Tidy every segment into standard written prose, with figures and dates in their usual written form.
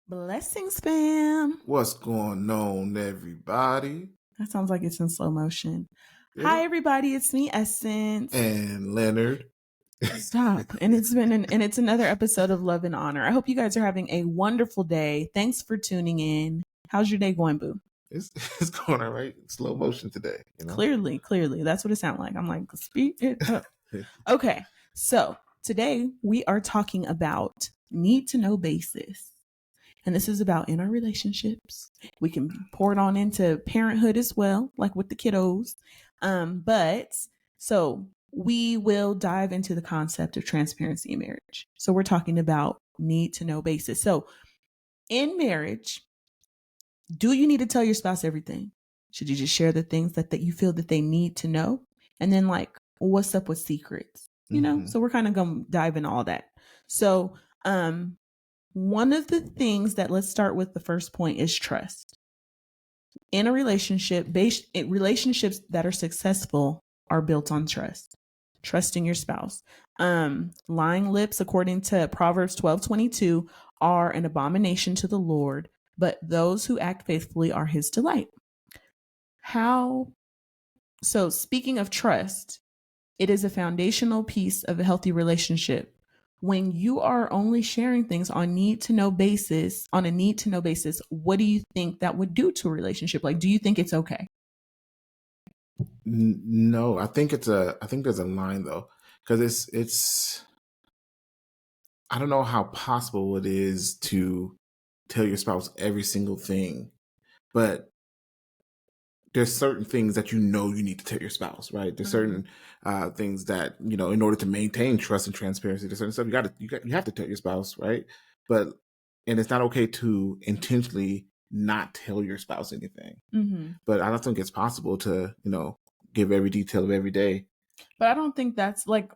Blessings, fam. What's going on, everybody? That sounds like it's in slow motion. Did Hi, it? everybody. It's me, Essence. And Leonard. Stop. And it's another episode of Love and Honor. I hope you guys are having a wonderful day. Thanks for tuning in. How's your day going, boo? It's going all right. Slow motion today. Clearly. That's what it sounds like. I'm like, speed it up. Okay. So today we are talking about need to know basis. And this is about in our relationships. We can pour it on into parenthood as well, like with the kiddos. But so we will dive into the concept of transparency in marriage. So we're talking about need to know basis. So in marriage, do you need to tell your spouse everything? Should you just share the things that you feel that they need to know? And then like, what's up with secrets? You know, so we're kind of going to dive in all that. So, one of the things that let's start with the first point is trust. In a relationship, relationships that are successful are built on trust. Trusting your spouse. Lying lips, according to Proverbs 12:22, are an abomination to the Lord, but those who act faithfully are his delight. So speaking of trust, it is a foundational piece of a healthy relationship. When you are only sharing things on a need to know basis, what do you think that would do to a relationship? Like, do you think it's okay? No, I think there's a line though, because it's I don't know how possible it is to tell your spouse every single thing, but there's certain things that you need to tell your spouse, right? There's certain things that in order to maintain trust and transparency, there's certain stuff you have to tell your spouse, right? And it's not okay to intentionally not tell your spouse anything. But I don't think it's possible to give every detail of every day. But I don't think that's like,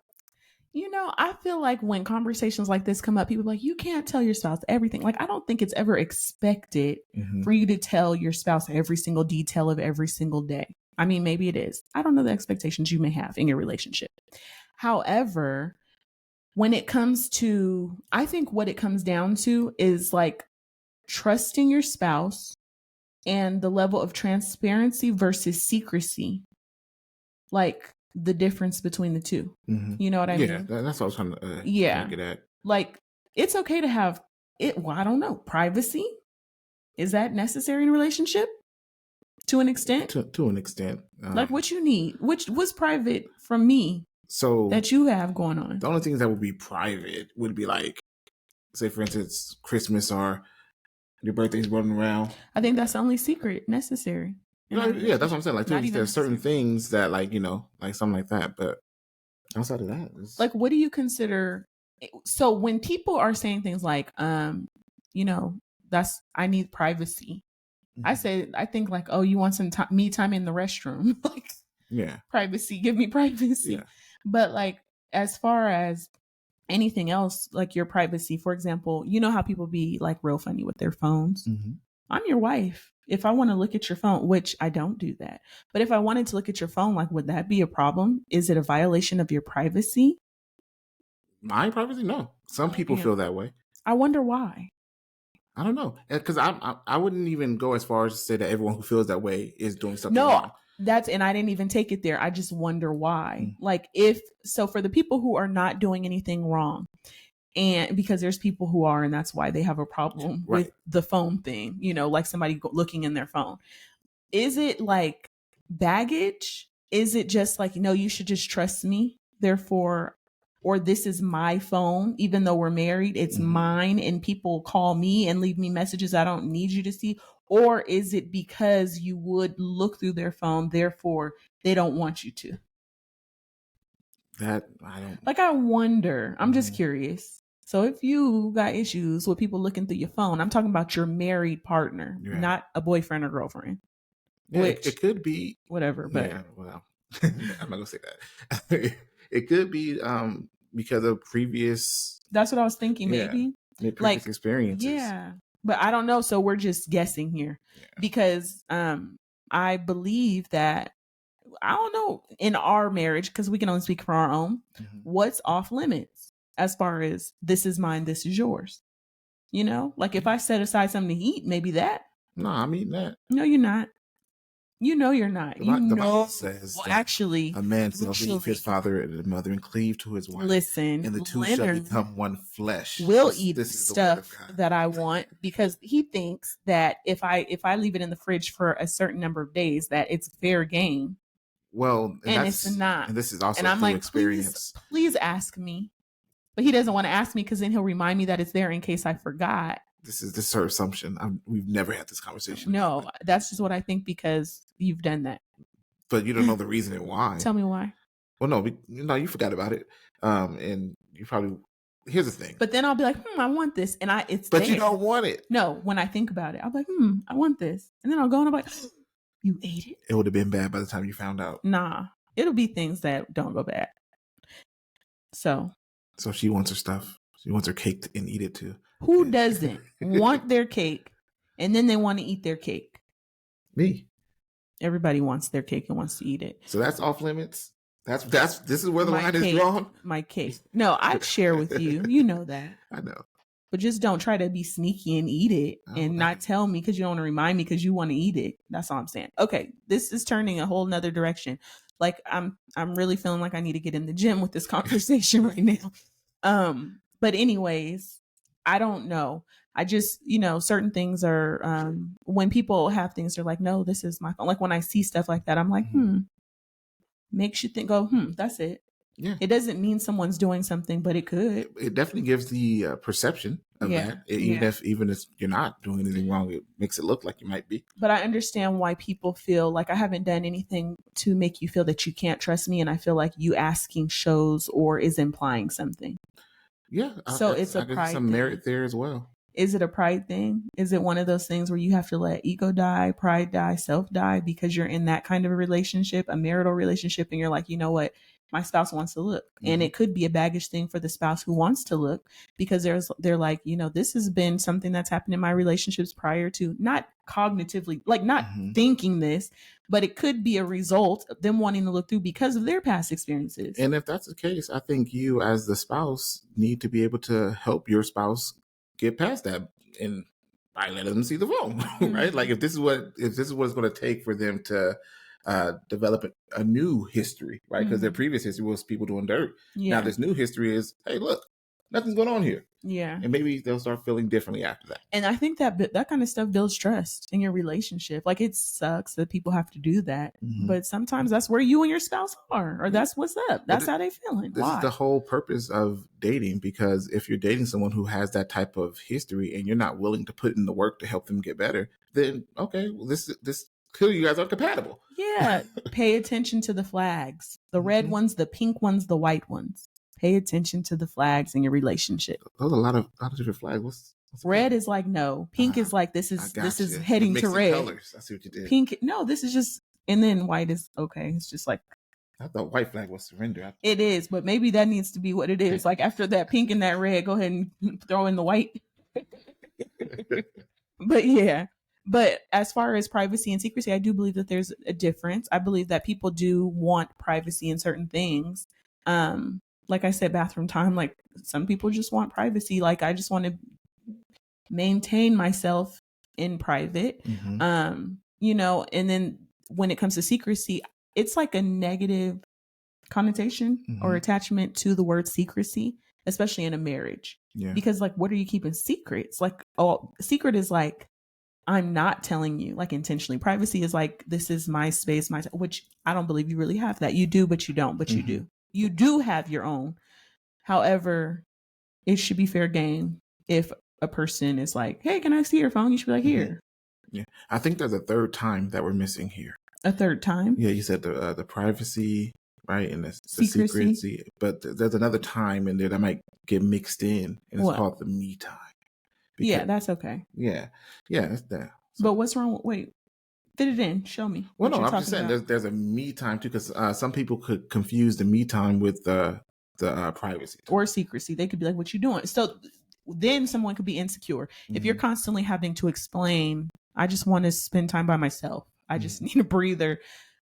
I feel like when conversations like this come up, people are like, you can't tell your spouse everything. Like, I don't think it's ever expected for you to tell your spouse every single detail of every single day. I mean, maybe it is. I don't know the expectations you may have in your relationship. However, when it comes to, I think what it comes down to is like trusting your spouse and the level of transparency versus secrecy. Like, the difference between the two. You know what I mean? Yeah, that's what I was trying to get at. Like, it's okay to have it. Well, I don't know. Privacy, is that necessary in a relationship? To an extent. To an extent. Like, what you need, which was private from me. So that you have going on. The only things that would be private would be like, say, for instance, Christmas or your birthday's running around. I think that's the only secret necessary. Yeah, that's what I'm saying. Like, there's certain things that, like, like something like that. But outside of that, like, what do you consider? So when people are saying things like, I need privacy. I think like, oh, you want some me time in the restroom? Like, yeah, privacy. Give me privacy. Yeah. But like, as far as anything else, like your privacy, for example, you know how people be like real funny with their phones. I'm your wife. If I want to look at your phone, which I don't do that, but if I wanted to look at your phone, like, would that be a problem? Is it a violation of your privacy? My privacy? No. Some people feel that way. I wonder why. I don't know, because I wouldn't even go as far as to say that everyone who feels that way is doing something wrong. And I didn't even take it there. I just wonder why. Like, for the people who are not doing anything wrong, and because there's people who are, and that's why they have a problem with the phone thing, like somebody looking in their phone. Is it like baggage? Is it just like, no, you should just trust me, therefore, or this is my phone, even though we're married, it's mine, and people call me and leave me messages I don't need you to see? Or is it because you would look through their phone, therefore they don't want you to? That I don't like. I wonder. I'm just curious. So if you got issues with people looking through your phone, I'm talking about your married partner, not a boyfriend or girlfriend. Yeah, which it could be whatever. But yeah, well, I'm not gonna say that. It could be because of previous. That's what I was thinking. Maybe previous experiences. Yeah, but I don't know. So we're just guessing here because I believe that, I don't know, in our marriage, because we can only speak for our own, what's off limits as far as this is mine, this is yours? You know, like if I set aside something to eat, maybe that. No, I'm eating that. No, you're not. You know you're not. The You know, Bible says well, that actually, a man shall leave his father and mother and cleave to his wife. Listen, and the two shall Leonard become one flesh. will This eat is the word of stuff God. that I want because he thinks that if I leave it in the fridge for a certain number of days, that it's fair game. Well, and it's not. And this is also And I'm through like, experience. please ask me. But he doesn't want to ask me because then he'll remind me that it's there in case I forgot. This is her assumption. We've never had this conversation. No, that's just what I think because you've done that. But you don't know the reason and why. Tell me why. Well, no, you forgot about it. And you probably, here's the thing. But then I'll be like, I want this. And But there. You don't want it. No, when I think about it, I'll be like, I want this. And then I'll go and I'm like, you ate it? It would have been bad by the time you found out. Nah, it'll be things that don't go bad. So she wants her stuff. She wants her cake and eat it too. Who doesn't want their cake and then they want to eat their cake? Me. Everybody wants their cake and wants to eat it. So that's off limits. This is where the line is drawn. My cake. No, I'd share with you. You know that. I know. But just don't try to be sneaky and eat it and not tell me because you don't want to remind me because you want to eat it. That's all I'm saying. Okay, this is turning a whole nother direction. Like I'm really feeling like I need to get in the gym with this conversation right now. But anyways, I don't know. I just, certain things are, when people have things, they're like, no, this is my phone. Like when I see stuff like that, I'm like, makes you think, that's it. Yeah. It doesn't mean someone's doing something, but it could. It definitely gives the perception of that. Even if you're not doing anything wrong, it makes it look like you might be. But I understand why people feel like I haven't done anything to make you feel that you can't trust me. And I feel like you asking shows or is implying something. Yeah. So it's a pride some merit there as well. Is it a pride thing? Is it one of those things where you have to let ego die, pride die, self die because you're in that kind of a relationship, a marital relationship, and you're like, you know what? My spouse wants to look. Mm-hmm. And it could be a baggage thing for the spouse who wants to look because they're like, this has been something that's happened in my relationships prior to, not cognitively, like not thinking this, but it could be a result of them wanting to look through because of their past experiences. And if that's the case, I think you as the spouse need to be able to help your spouse get past that and I let them see the phone, right? Like if this is what it's going to take for them to develop a new history, right? Because their previous history was people doing dirt. Yeah. Now this new history is, hey, look, nothing's going on here. Yeah. And maybe they'll start feeling differently after that. And I think that kind of stuff builds trust in your relationship. Like it sucks that people have to do that, but sometimes that's where you and your spouse are, or that's what's up. That's how they feeling. This is the whole purpose of dating, because if you're dating someone who has that type of history and you're not willing to put in the work to help them get better, then okay, well, this clearly you guys are compatible. Yeah. Pay attention to the flags, the red ones, the pink ones, the white ones. Pay attention to the flags in your relationship. Those are a lot of different flags. What's red is like no. Pink is like this is heading to red. Colors. I see what you did. Pink, no, this is just, and then white is okay. It's just like, I thought white flag was surrender. It is, but maybe that needs to be what it is. Like after that pink and that red, go ahead and throw in the white. But yeah. But as far as privacy and secrecy, I do believe that there's a difference. I believe that people do want privacy in certain things. Like I said, bathroom time, like some people just want privacy. Like I just want to maintain myself in private. And then when it comes to secrecy, it's like a negative connotation or attachment to the word secrecy, especially in a marriage. Yeah. Because like, what are you keeping secrets? Like, secret is like, I'm not telling you, like intentionally. Privacy is like, this is my space, which I don't believe you really have that. You do, but you don't, but you do. You do have your own. However, it should be fair game. If a person is like, hey, can I see your phone? You should be like, here. Yeah. I think there's a third time that we're missing here. A third time? Yeah, you said the privacy, right? And the secrecy. But there's another time in there that might get mixed in. And it's called the me time. Because, that's okay. Yeah. Yeah, that's that. So, but what's wrong with, wait. Fit it in. Show me. Well, no, I'm just saying there's a me time too, because some people could confuse the me time with the privacy time. Or secrecy. They could be like, "What you doing?" So then someone could be insecure if you're constantly having to explain. I just want to spend time by myself. I just need a breather.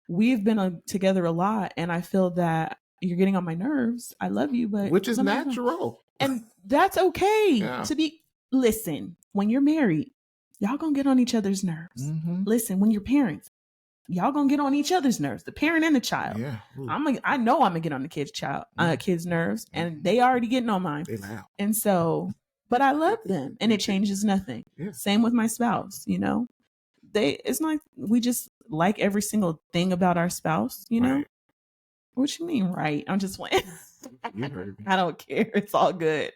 We've been together a lot, and I feel that you're getting on my nerves. I love you, but which is natural, and that's okay to be. Listen, when you're married, y'all gonna get on each other's nerves. Listen, when you're parents, y'all gonna get on each other's nerves, the parent and the child. Yeah. I know I'm gonna get on the kids' nerves, and they already getting on mine. They loud. And so, but I love them, and it changes nothing. Yeah. Same with my spouse, it's not we just like every single thing about our spouse, Right. What you mean, right? I'm just playing. You heard me. I don't care. It's all good.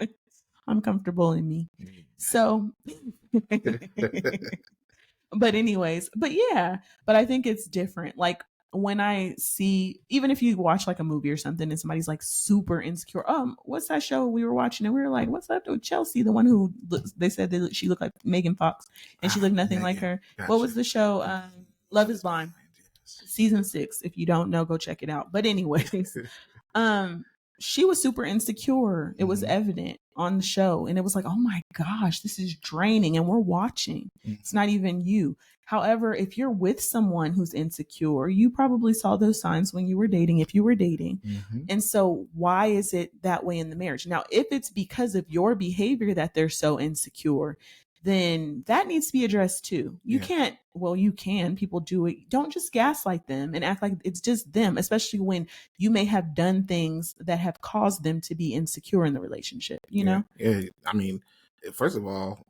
I'm comfortable in me. So, but yeah, but I think it's different. Like when I see, even if you watch like a movie or something and somebody's like super insecure, what's that show we were watching? And we were like, what's up with Chelsea? The one who they said that she looked like Megan Fox and she looked nothing like her. Gotcha. What was the show? Love is Blind. Season 6. If you don't know, go check it out. But anyways, she was super insecure. It was evident on the show. And it was like, oh my gosh, this is draining. And we're watching. It's not even you. However, if you're with someone who's insecure, you probably saw those signs when you were dating, if you were dating. And so why is it that way in the marriage? Now, if it's because of your behavior that they're so insecure, then that needs to be addressed too. You can't, you can, people do it. Don't just gaslight them and act like it's just them, especially when you may have done things that have caused them to be insecure in the relationship, know? Yeah. I mean, first of all,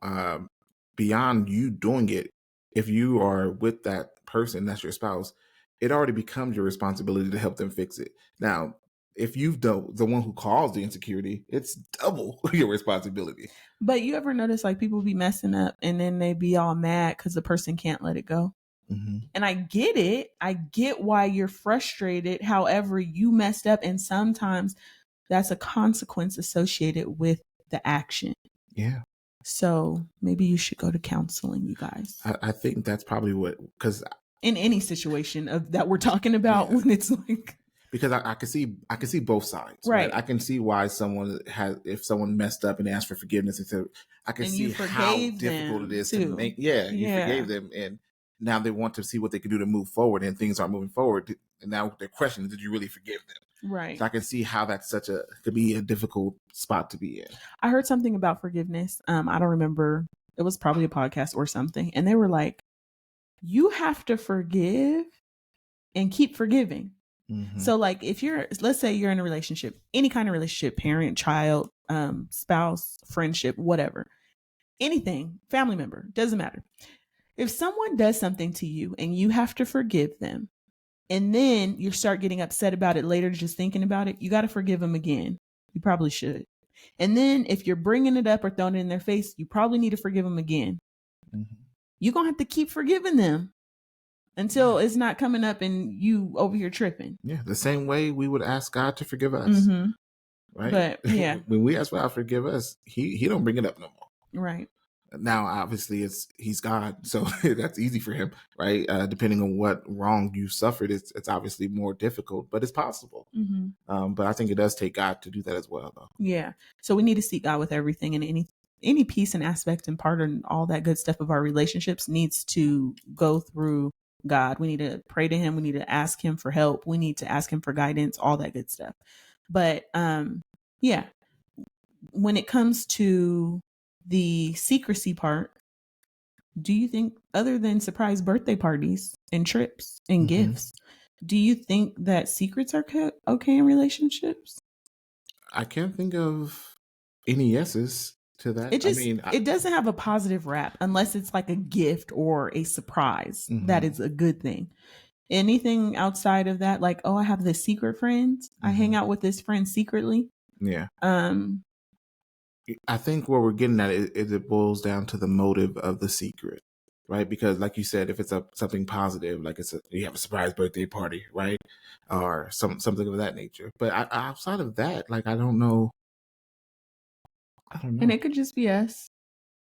beyond you doing it, if you are with that person, that's your spouse, it already becomes your responsibility to help them fix it. Now, if you've done the one who caused the insecurity, it's double your responsibility. But you ever notice like people be messing up and then they be all mad because the person can't let it go? And I get it. I get why you're frustrated. However, you messed up. And sometimes that's a consequence associated with the action. Yeah. So maybe you should go to counseling, you guys. I think that's probably because in any situation that we're talking about, when it's like, because I can see both sides, right? I can see why if someone messed up and asked for forgiveness, I can see how difficult it is to make. Yeah, you forgave them, and now they want to see what they can do to move forward, and things aren't moving forward. And now they're questioning, did you really forgive them? Right. So I can see how that's could be a difficult spot to be in. I heard something about forgiveness. I don't remember. It was probably a podcast or something, and they were like, you have to forgive and keep forgiving. So like let's say you're in a relationship, any kind of relationship, parent, child, spouse, friendship, whatever, anything, family member, doesn't matter. If someone does something to you and you have to forgive them, and then you start getting upset about it later, just thinking about it, you got to forgive them again. You probably should. And then if you're bringing it up or throwing it in their face, you probably need to forgive them again. You're going to have to keep forgiving them until it's not coming up and you over here tripping. Yeah, the same way we would ask God to forgive us. Right? But yeah. When we ask God to forgive us, he don't bring it up no more. Right. Now, obviously, he's God, so that's easy for him, right? Depending on what wrong you suffered, it's obviously more difficult, but it's possible. But I think it does take God to do that as well, though. Yeah. So we need to seek God with everything, and any piece and aspect and part and all that good stuff of our relationships needs to go through God. We need to pray to him. We need to ask him for help. We need to ask him for guidance, all that good stuff. But yeah, when it comes to the secrecy part, do you think, other than surprise birthday parties and trips and gifts, do you think that secrets are okay in relationships? I can't think of any yeses to that. It doesn't have a positive rap unless it's like a gift or a surprise. That is a good thing. Anything outside of that, like, oh, I have this secret friend. I hang out with this friend secretly. Yeah. I think what we're getting at is it boils down to the motive of the secret, right? Because like you said, if it's something positive, like you have a surprise birthday party, right? Or something of that nature. But outside of that, like, I don't know. And it could just be us.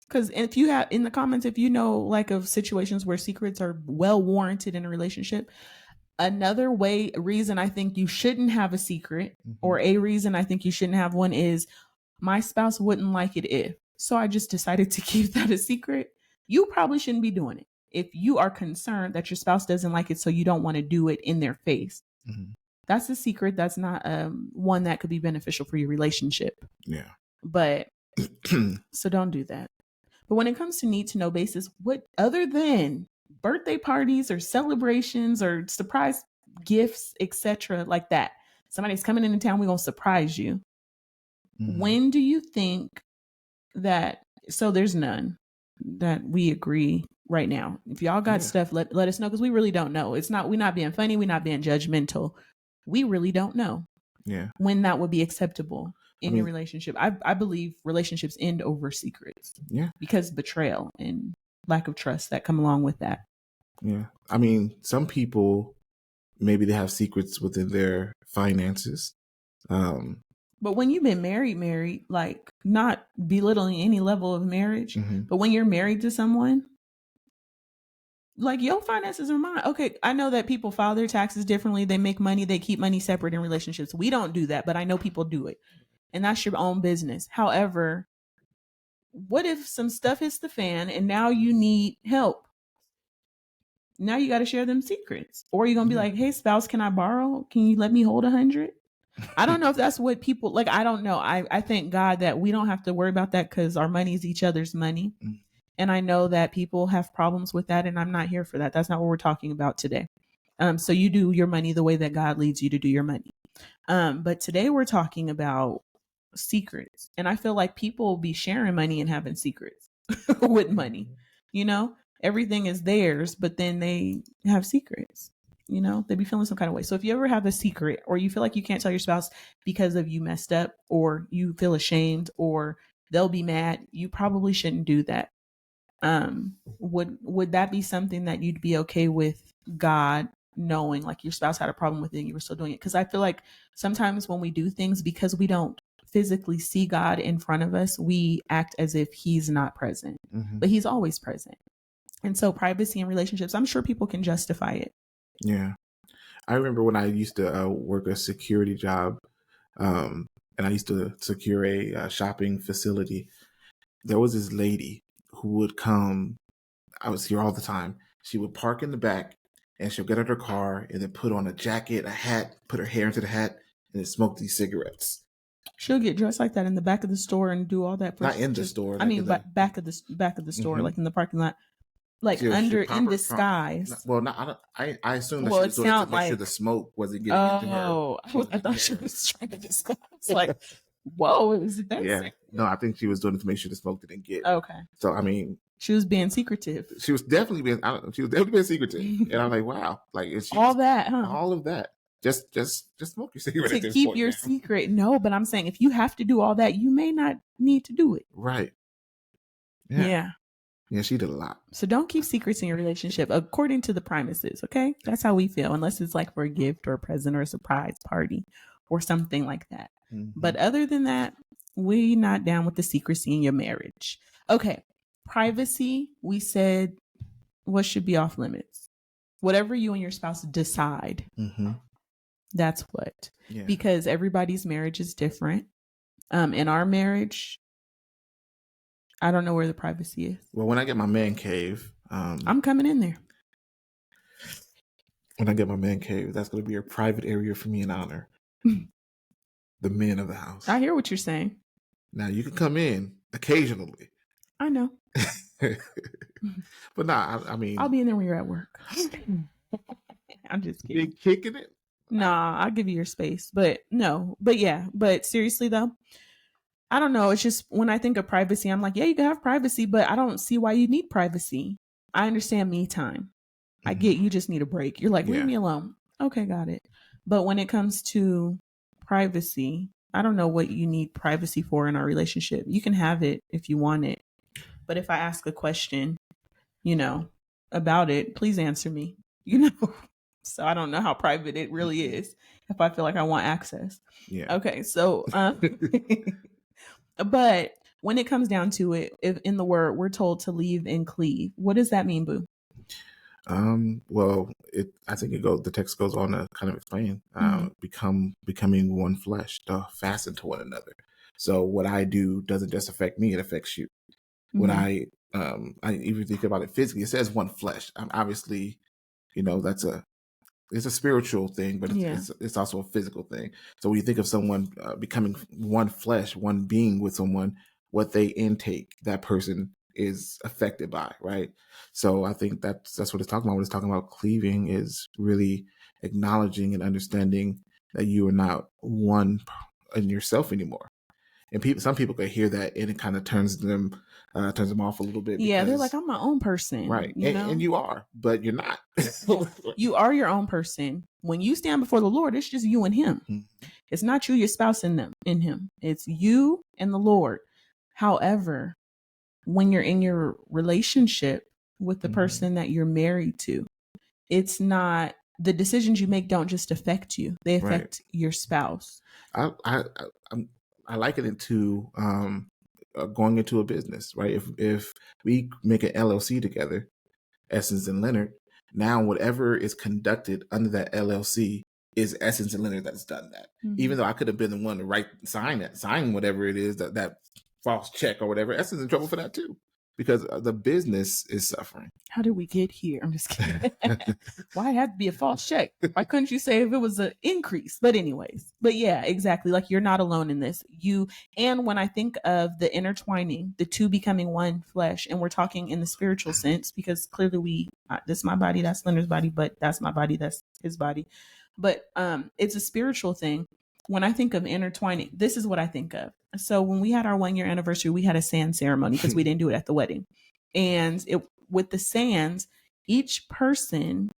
Because if you have in the comments, if you know like of situations where secrets are well warranted in a relationship, another reason I think you shouldn't have a secret, or a reason I think you shouldn't have one, is my spouse wouldn't like it if. So I just decided to keep that a secret. You probably shouldn't be doing it. If you are concerned that your spouse doesn't like it, so you don't want to do it in their face, that's a secret. That's not one that could be beneficial for your relationship. Yeah. But so don't do that. But when it comes to need to know basis, what other than birthday parties or celebrations or surprise gifts, etc., like that, somebody's coming into town, we're gonna surprise you. When do you think that? So there's none that we agree right now. If y'all got stuff, let us know, because we really don't know. It's not, we're not being funny, we're not being judgmental. We really don't know when that would be acceptable in your relationship. I believe relationships end over secrets. Yeah. Because betrayal and lack of trust that come along with that. Yeah. I mean, some people, maybe they have secrets within their finances. But when you've been married, like, not belittling any level of marriage, but when you're married to someone, like, your finances are mine. Okay, I know that people file their taxes differently. They make money. They keep money separate in relationships. We don't do that, but I know people do it. And that's your own business. However, what if some stuff hits the fan and now you need help? Now you got to share them secrets. Or you're going to be like, hey, spouse, can I borrow? Can you let me hold 100? I don't know if that's what people like. I don't know. I thank God that we don't have to worry about that, because our money is each other's money. And I know that people have problems with that, and I'm not here for that. That's not what we're talking about today. So you do your money the way that God leads you to do your money. But today we're talking about secrets. And I feel like people will be sharing money and having secrets with money. You know, everything is theirs, but then they have secrets. You know, they be feeling some kind of way. So if you ever have a secret, or you feel like you can't tell your spouse because of you messed up, or you feel ashamed, or they'll be mad, you probably shouldn't do that. Would that be something that you'd be okay with God knowing, like, your spouse had a problem with it and you were still doing it? Because I feel like sometimes when we do things, because we don't physically see God in front of us, we act as if he's not present, but he's always present. And so privacy in relationships, I'm sure people can justify it. Yeah. I remember when I used to work a security job, and I used to secure a shopping facility. There was this lady who would come. I was here all the time. She would park in the back, and she'll get out her car and then put on a jacket, a hat, put her hair into the hat, and then smoke these cigarettes. She'll get dressed like that in the back of the store and do all that. Not in the store. I mean, back of the store, like in the parking lot. Like in disguise. Well, I assume that she was doing it to make sure the smoke wasn't getting into her. Oh, I thought she was trying to disguise. Like, whoa, it was that. Yeah, no, I think she was doing it to make sure the smoke didn't get. Okay. So I mean, she was being secretive. She was definitely being secretive, and I'm like, wow, like all that, huh? All of that. Just smoke your cigarette to keep your secret. No, but I'm saying, if you have to do all that, you may not need to do it. Right. Yeah. Yeah, she did a lot. So don't keep secrets in your relationship, according to the premises, okay? That's how we feel, unless it's like for a gift or a present or a surprise party or something like that. But other than that, we not down with the secrecy in your marriage. Okay, privacy, we said, what should be off limits? Whatever you and your spouse decide, that's what. Yeah. Because everybody's marriage is different. In our marriage, I don't know where the privacy is. Well, when I get my man cave, I'm coming in there. When I get my man cave, that's going to be a private area for me and Honor, the men of the house. I hear what you're saying. Now, you can come in occasionally. I know. But nah, I mean, I'll be in there when you're at work. I'm just kidding. You kicking it? Nah, I'll give you your space. But no, but yeah. But seriously though, I don't know. It's just, when I think of privacy, I'm like, yeah, you can have privacy, but I don't see why you need privacy. I understand me time. I get you just need a break. You're like, leave me alone. Okay, got it. But when it comes to privacy, I don't know what you need privacy for in our relationship. You can have it if you want it. But if I ask a question, about it, please answer me, So I don't know how private it really is if I feel like I want access. Yeah. Okay. So, but when it comes down to it, if in the word we're told to leave and cleave, what does that mean, boo? Well, I think the text goes on to kind of explain, becoming one flesh, fastened to one another. So what I do doesn't just affect me, it affects you. When I even think about it physically, it says one flesh. Obviously, it's a spiritual thing, but it's also a physical thing. So when you think of someone becoming one flesh, one being with someone, what they intake, that person is affected by, right? So I think that's what it's talking about. What it's talking about cleaving is really acknowledging and understanding that you are not one in yourself anymore. And some people could hear that, and it kind of turns them off a little bit. Yeah, because, they're like, I'm my own person, right? You know, and you are, but you're not. You are your own person. When you stand before the Lord, it's just you and Him. Mm-hmm. It's not you, your spouse, in Him. It's you and the Lord. However, when you're in your relationship with the person that you're married to, it's not, the decisions you make don't just affect you; they affect your spouse. I liken it to going into a business, right? If we make an LLC together, Essence and Leonard, now whatever is conducted under that LLC is Essence and Leonard that's done that. Mm-hmm. Even though I could have been the one to sign whatever it is, that false check or whatever, Essence is in trouble for that too, because the business is suffering. How did we get here? I'm just kidding. Why it had to be a false check? Why couldn't you say if it was an increase? But anyways, but yeah, exactly. Like, you're not alone in this. And when I think of the intertwining, the two becoming one flesh, and we're talking in the spiritual sense, because clearly this is my body, that's Leonard's body, but that's my body, that's his body. But it's a spiritual thing. When I think of intertwining, this is what I think of. So when we had our 1-year anniversary, we had a sand ceremony because we didn't do it at the wedding. And with the sands, each person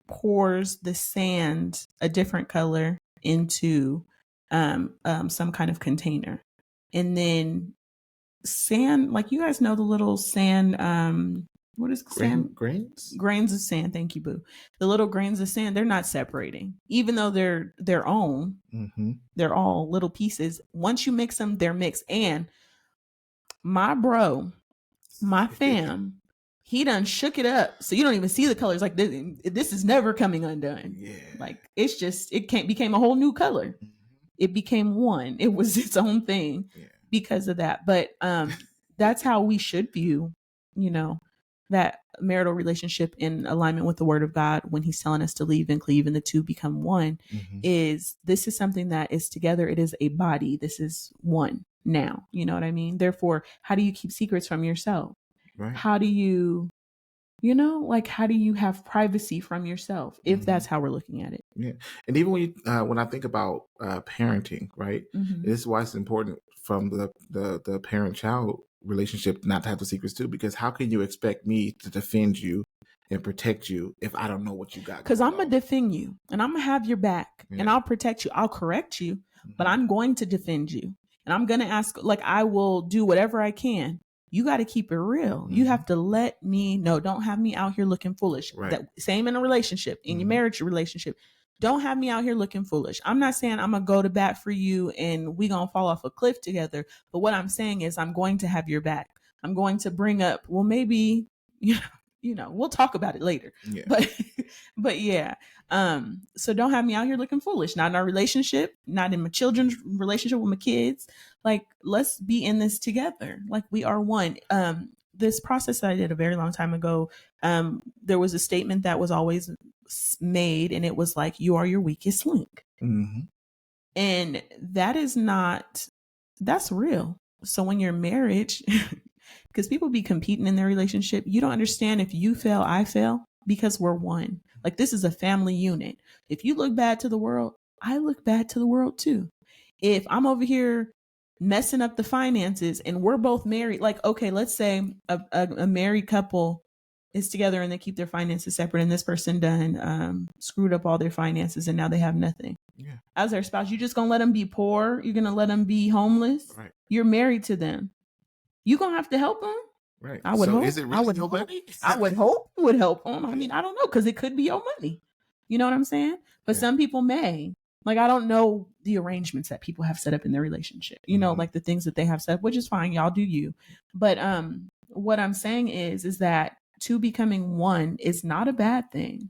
pours the sand, a different color, into some kind of container. And then sand, like, you guys know the little sand, what is sand? Grains of sand. Thank you, boo. The little grains of sand, they're not separating, even though they're their own. Mm-hmm. They're all little pieces. Once you mix them, they're mixed. And my fam, he done shook it up, so you don't even see the colors. Like, this is never coming undone. Yeah, like, it's just, became a whole new color. Mm-hmm. It became one. It was its own thing because of that. But that's how we should view, that marital relationship in alignment with the Word of God, when He's telling us to leave and cleave and the two become one. Mm-hmm. This is something that is together. It is a body. This is one now. You know what I mean? Therefore, how do you keep secrets from yourself? Right. How do you, how do you have privacy from yourself, if that's how we're looking at it? Yeah. And even when I think about parenting, right? Mm-hmm. This is why it's important from the parent-child relationship not to have the secrets too, because how can you expect me to defend you and protect you if I don't know what you got? Because I'm going to defend you, and I'm going to have your back, and I'll protect you. I'll correct you, but I'm going to defend you. And I'm going to ask, like, I will do whatever I can. You got to keep it real. Mm-hmm. You have to let me know. Don't have me out here looking foolish. Right. Same in a relationship, in your marriage relationship. Don't have me out here looking foolish. I'm not saying I'm going to go to bat for you and we going to fall off a cliff together. But what I'm saying is I'm going to have your back. I'm going to bring up, well, maybe, we'll talk about it later. Yeah. But yeah. So don't have me out here looking foolish. Not in our relationship, not in my children's relationship with my kids. Like, let's be in this together. Like, we are one. This process that I did a very long time ago, there was a statement that was always made, and it was like, you are your weakest link. Mm-hmm. And that's real. So when you're marriage, because people be competing in their relationship, you don't understand, if you fail, I fail, because we're one. Like, this is a family unit. If you look bad to the world, I look bad to the world too. If I'm over here messing up the finances and we're both married, like, okay, let's say a married couple is together and they keep their finances separate, and this person done screwed up all their finances and now they have nothing. Yeah. As their spouse, you just gonna let them be poor? You're gonna let them be homeless? Right. You're married to them. You gonna have to help them. Right. I would hope. Is it really your money? I would hope it would help them. I mean, I don't know, because it could be your money. You know what I'm saying? But some people may. Like, I don't know the arrangements that people have set up in their relationship. Like the things that they have set up, which is fine. Y'all do you. But what I'm saying is that two becoming one is not a bad thing.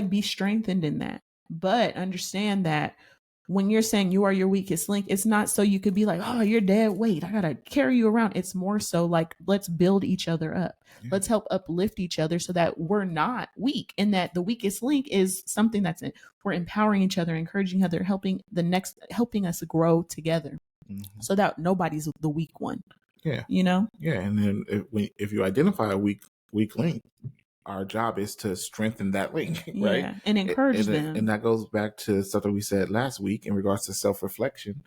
Be strengthened in that. But understand that when you're saying you are your weakest link, it's not so you could be like, oh, you're dead weight, I gotta carry you around. It's more so like, let's build each other up. Yeah. Let's help uplift each other so that we're not weak, and that the weakest link is something we're empowering each other, encouraging each other, helping us grow together. Mm-hmm. So that nobody's the weak one. Yeah. You know? Yeah. And then if you identify a weak link, our job is to strengthen that link, right? Yeah. And encourage them. And that goes back to something we said last week in regards to self-reflection,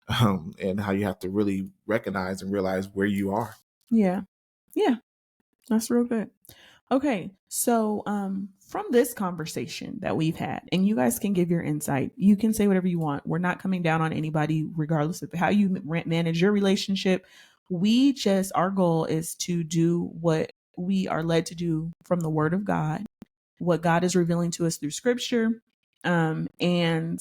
and how you have to really recognize and realize where you are. Yeah. Yeah. That's real good. Okay. So from this conversation that we've had, and you guys can give your insight, you can say whatever you want. We're not coming down on anybody, regardless of how you manage your relationship. Our goal is to do what we are led to do from the word of God, what God is revealing to us through scripture. And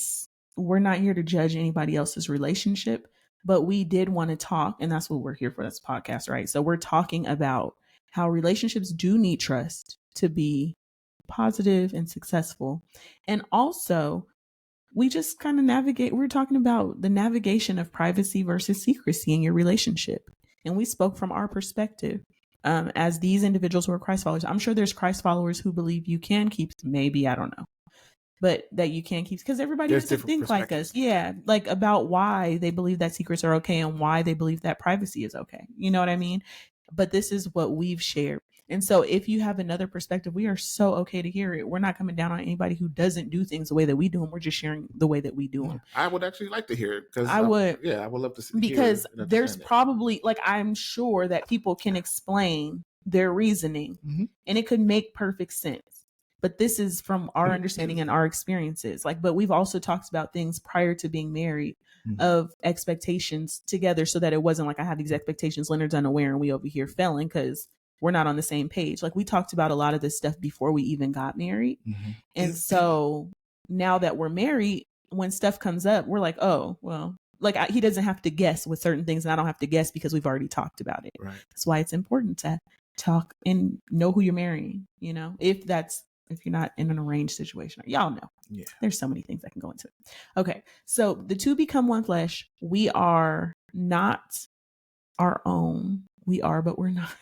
we're not here to judge anybody else's relationship, but we did want to talk, and that's what we're here for this podcast, right? So we're talking about how relationships do need trust to be positive and successful. And also, we just kind of we're talking about the navigation of privacy versus secrecy in your relationship. And we spoke from our perspective as these individuals who are Christ followers. I'm sure there's Christ followers who believe you can keep, maybe, I don't know, but that you can't keep, because everybody doesn't think like us. Yeah. Like about why they believe that secrets are okay and why they believe that privacy is okay. You know what I mean? But this is what we've shared. And so if you have another perspective, we are so okay to hear it. We're not coming down on anybody who doesn't do things the way that we do them. We're just sharing the way that we do them. I would actually like to hear it, because I would love to see, because there's probably, like, I'm sure that people can explain their reasoning and it could make perfect sense. But this is from our understanding and our experiences. Like, but we've also talked about things prior to being married of expectations together, so that it wasn't like I have these expectations, Leonard's unaware, and we over here failing because we're not on the same page. Like, we talked about a lot of this stuff before we even got married. And so now that we're married, when stuff comes up, we're like, oh, well, like he doesn't have to guess with certain things, and I don't have to guess because we've already talked about it. Right. That's why it's important to talk and know who you're marrying, you know, if you're not in an arranged situation. Y'all know. Yeah. There's so many things that can go into it. Okay. So the two become one flesh. We are not our own. We are, but we're not.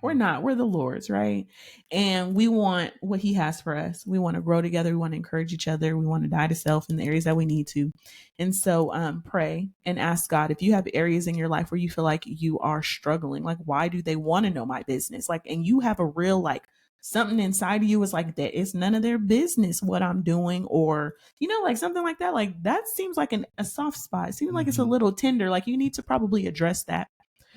We're not. We're the Lord's, right? And we want what he has for us. We want to grow together. We want to encourage each other. We want to die to self in the areas that we need to. And so pray and ask God, if you have areas in your life where you feel like you are struggling, like, why do they want to know my business? Like, and you have a real, like, something inside of you is like, that it's none of their business what I'm doing, or, you know, like something like that. Like, that seems like a soft spot. It seems like it's a little tender. Like, you need to probably address that.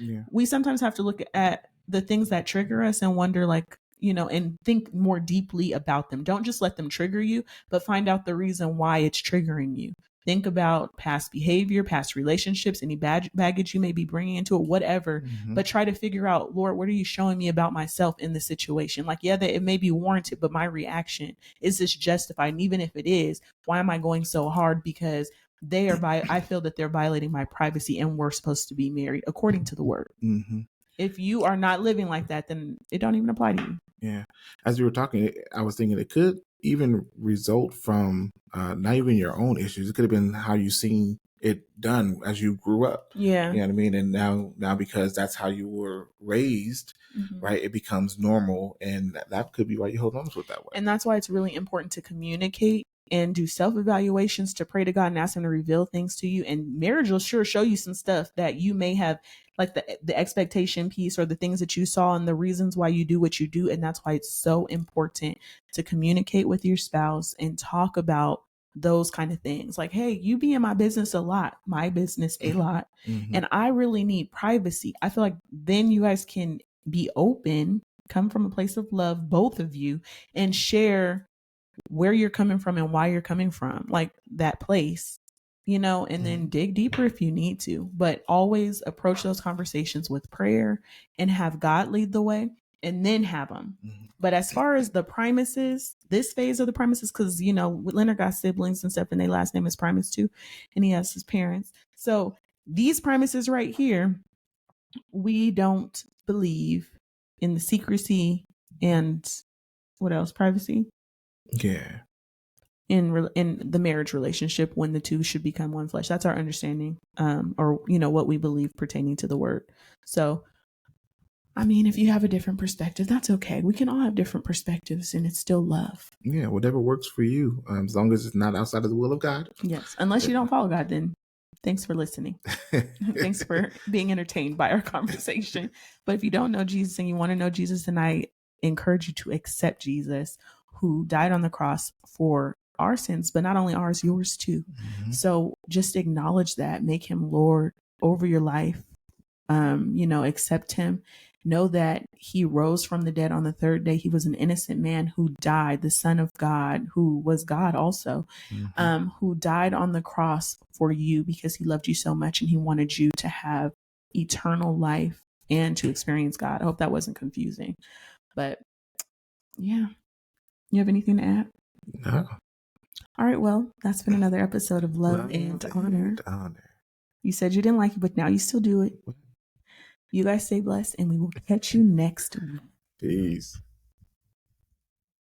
Yeah. We sometimes have to look at the things that trigger us and wonder, like, you know, and think more deeply about them. Don't just let them trigger you, but find out the reason why it's triggering you. Think about past behavior, past relationships, any baggage you may be bringing into it, whatever. But try to figure out, Lord, what are you showing me about myself in this situation? Like, yeah, that it may be warranted, but my reaction, is this justified? And even if it is, why am I going so hard? Because I feel that they're violating my privacy, and we're supposed to be married according to the word. If you are not living like that, then it don't even apply to you. Yeah. As we were talking, I was thinking it could even result from not even your own issues. It could have been how you seen it done as you grew up. Yeah. You know what I mean? And now because that's how you were raised, right, it becomes normal. And that could be why you hold on to it that way. And that's why it's really important to communicate and do self-evaluations, to pray to God and ask him to reveal things to you. And marriage will sure show you some stuff that you may have, like the expectation piece, or the things that you saw and the reasons why you do what you do. And that's why it's so important to communicate with your spouse and talk about those kind of things. Like, hey, you be in my business a lot, and I really need privacy. I feel like then you guys can be open, come from a place of love, both of you, and share where you're coming from and why you're coming from, like that place, you know, and then dig deeper if you need to, but always approach those conversations with prayer and have God lead the way, and then have them. But as far as the Primuses, this phase of the Primuses, because, you know, Leonard got siblings and stuff, and their last name is Primus too, and he has his parents. So these Primuses right here, we don't believe in the secrecy and what else? Privacy. Yeah. In the marriage relationship, when the two should become one flesh. That's our understanding, or, you know, what we believe pertaining to the word. So, I mean, if you have a different perspective, that's okay. We can all have different perspectives, and it's still love. Yeah, whatever works for you, as long as it's not outside of the will of God. Yes, unless you don't follow God, then Thanks for listening. Thanks for being entertained by our conversation. But if you don't know Jesus and you want to know Jesus tonight, I encourage you to accept Jesus, who died on the cross for our sins, but not only ours, yours too. Mhm. So just acknowledge that, make him Lord over your life. Accept him. Know that he rose from the dead on the third day. He was an innocent man who died, the Son of God, who was God also, who died on the cross for you because he loved you so much and he wanted you to have eternal life and to experience God. I hope that wasn't confusing. But yeah. You have anything to add? No. All right, well, that's been another episode of Love and Honor. You said you didn't like it, but now you still do it. You guys stay blessed, and we will catch you next week. Peace.